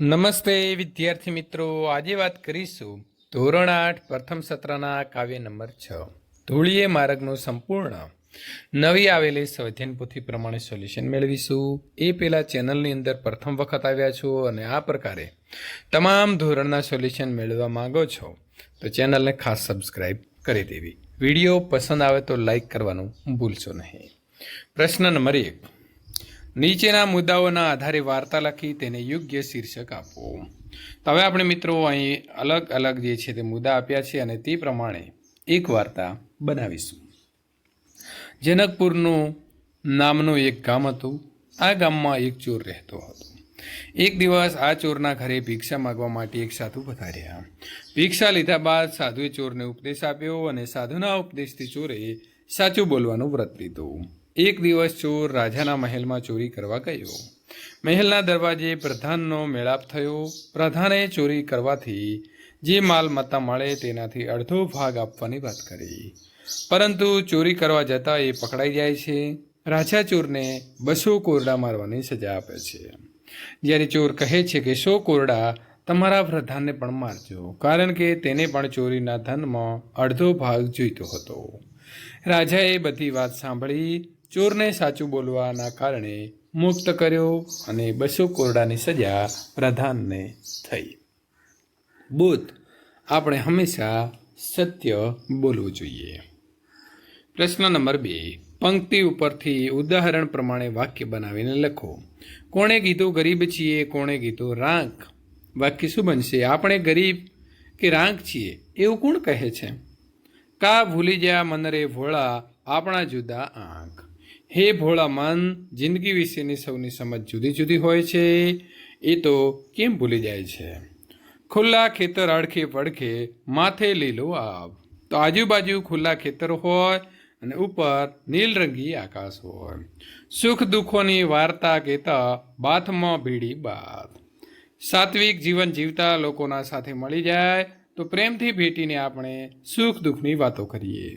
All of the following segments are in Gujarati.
નમસ્તે વિદ્યાર્થી મિત્રો, આજે વાત કરીશું ધોરણ 8 પ્રથમ સત્રના કાવ્ય નંબર 6 ધૂળીએ માર્ગનું સંપૂર્ણ નવી આવેલી સ્વાધ્યાયન પોથી પ્રમાણે સોલ્યુશન મેળવીશું। એ પહેલાં ચેનલની અંદર પ્રથમ વખત આવ્યા છો અને આ પ્રકારે તમામ ધોરણના સોલ્યુશન મેળવવા માંગો છો તો ચેનલને ખાસ સબસ્ક્રાઈબ કરી દેવી। વિડીયો પસંદ આવે તો લાઈક કરવાનું ભૂલશો નહીં। પ્રશ્ન નંબર 1, નીચેના મુદ્દાઓના આધારે વાર્તા લખી તેને યોગ્ય શીર્ષક આપો। તો હવે આપણે મિત્રો અહીં અલગ અલગ જે છે તે મુદ્દા આપ્યા છે અને તે પ્રમાણે એક વાર્તા બનાવીશું। જનકપુરનું નામનું એક ગામ હતું। આ ગામમાં એક ચોર રહેતો હતો। એક દિવસ આ ચોરના ઘરે ભિક્ષા માગવા માટે એક સાધુ પધાર્યા। ભિક્ષા લીધા બાદ સાધુએ ચોરને ઉપદેશ આપ્યો અને સાધુના ઉપદેશથી ચોરે સાચું બોલવાનું વ્રત લીધું। એક દિવસ ચોર રાજાના મહેલમાં ચોરી કરવા ગયો। મહેલના દરવાજે પ્રધાનનો મેળાપ થયો। પ્રધાને ચોરી કરવાથી જે માલમત્તા મળે તેનાથી અડધો ભાગ આપવાની વાત કરી, પરંતુ ચોરી કરવા જતાં એ પકડાઈ જાય છે। રાજા ચોરને 200 કોરડા મારવાની સજા આપે છે। જ્યારે ચોર કહે છે કે 100 કોરડા તમારા પ્રધાનને પણ મારજો, કારણ કે તેને પણ ચોરીના ધનમાં અડધો ભાગ જોઈતો હતો। રાજાએ બધી વાત સાંભળી ચોરને સાચું બોલવાના કારણે મુક્ત કર્યો અને 200 કોરડાની સજા પ્રધાનને થઈ। બુદ્ધ, આપણે હંમેશા સત્ય બોલવું જોઈએ। પ્રશ્ન નંબર 2, પંક્તિ ઉપરથી ઉદાહરણ પ્રમાણે વાક્ય બનાવીને લખો। કોણે કીધું ગરીબ છીએ, કોણે કીધું રાંક? વાક્ય શું બનશે? આપણે ગરીબ કે રાંક છીએ એવું કોણ કહે છે? કા ભૂલી જા મન રે ભોળા આપણા જુદા આંખ। હે ભોળા મન, જિંદગી વિશેની સૌની સમજ જુદી જુદી હોય છે, એ તો કેમ ભૂલી જાય છે? ખુલ્લા ખેતર અડખે પડખે માથે લીલો આબ। તો આજુબાજુ ખુલ્લા ખેતર હોય અને ઉપર નીલરંગી આકાશ હોય। સુખ દુઃખોની વાર્તા કહેતા બાથમાં ભીડી બાત। સાત્વિક જીવન જીવતા લોકોના સાથે મળી જાય તો પ્રેમથી ભેટીને આપણે સુખ દુઃખની વાતો કરીએ।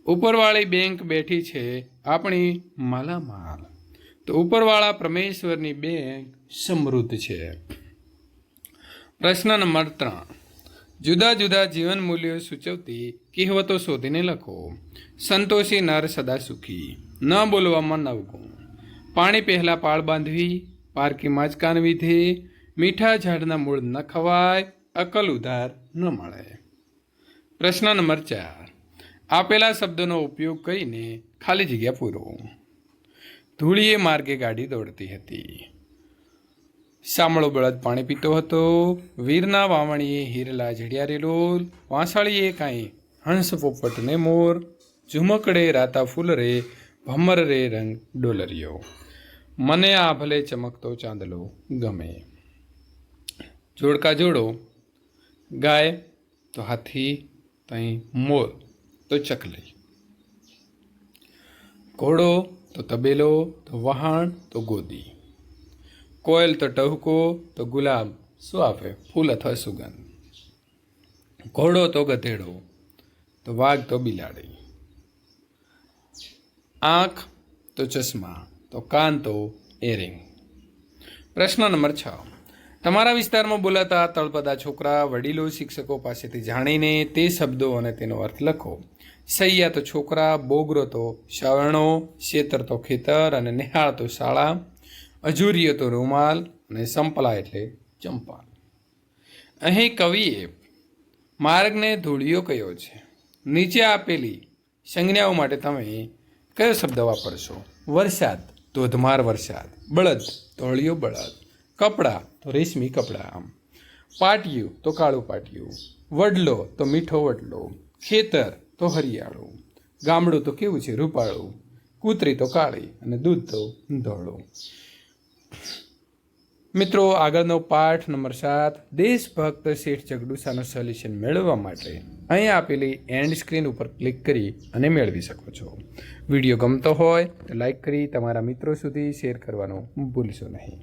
ઉપરવાળી બેંક બેઠી છે આપણી માલામાલ, તો ઉપરવાળા પરમેશ્વરની બેંક સમૃદ્ધ છે। પ્રશ્ન નંબર 3, જુદા જુદા જીવન મૂલ્યો સૂચવતી કહેવતો શોધીને લખો। સંતોષી નર સદા સુખી, ન બોલવામાં નવગુણ, પાણી પહેલાં પાળ બાંધવી, પારકીમાં જ કાન વિધે, મીઠા ઝાડના મૂળ ન ખવાય, અકલ ઉધાર ન મળે। પ્રશ્ન નંબર 4, આપેલા શબ્દોનો ઉપયોગ કરીને ખાલી જગ્યા પૂરો। ધૂળીએ માર્ગે ગાડી દોડતી હતી, સામળો બળદ પાણી પીતો હતો, વીરના વાવણીએ હીરલા જડિયા રે લોલ, વાંસાળીએ કાંઈ હંસ પોપટ ને મોર, ઝુમકડે રાતા ફૂલ રે ભમર રે રંગ ડોલરિયો, મને આ ભલે ચમકતો ચાંદલો ગમે। જોડકા જોડો, ગાય તો હાથી, તઈ મોર તો ચકલી, ઘોડો તો તબેલો, તો વહાણ તો ગોદી, કોયલ તો ટહુકો, તો ગુલાબ શું આપે? ફૂલ અથવા સુગંધ, ઘોડો તો ગધેડો, તો વાઘ તો બિલાડી, આંખ તો ચશ્મા, તો કાન તો એરિંગ। પ્રશ્ન નંબર 6, તમારા વિસ્તારમાં બોલાતા તળપદા છોકરા વડીલો શિક્ષકો પાસેથી જાણીને તે શબ્દો અને તેનો અર્થ લખો। સૈયા તો છોકરા, બોગરો તો શરણો, શેતર તો ખેતર અને નિહાળ તો શાળા, અજુરીયો તો રૂમાલ અને સંપલા એટલે ચંપા। અહીં કવિએ માર્ગને ધૂળિયો કયો છે। નીચે આપેલી સંજ્ઞાઓ માટે તમે કયો શબ્દ વાપરશો? વરસાદ, ધોધમાર વરસાદ, બળદ તો હળિયો બળદ, કપડાં તો રેશમી કપડાં, પાટિયું તો કાળું પાટિયું, વડલો તો મીઠો વડલો, ખેતર તો હરિયાળું, ગામડું તો કેવું છે? રૂપાળું, કૂતરી તો કાળી અને દૂધ તો ધોળું। મિત્રો, આગળનો પાઠ નંબર 7 દેશભક્ત શેઠ જગડુસાનું સોલ્યુશન મેળવવા માટે અહીં આપેલી એન્ડ સ્ક્રીન ઉપર ક્લિક કરી અને મેળવી શકો છો। વિડીયો ગમતો હોય તો લાઈક કરી તમારા મિત્રો સુધી શેર કરવાનું ભૂલશો નહીં।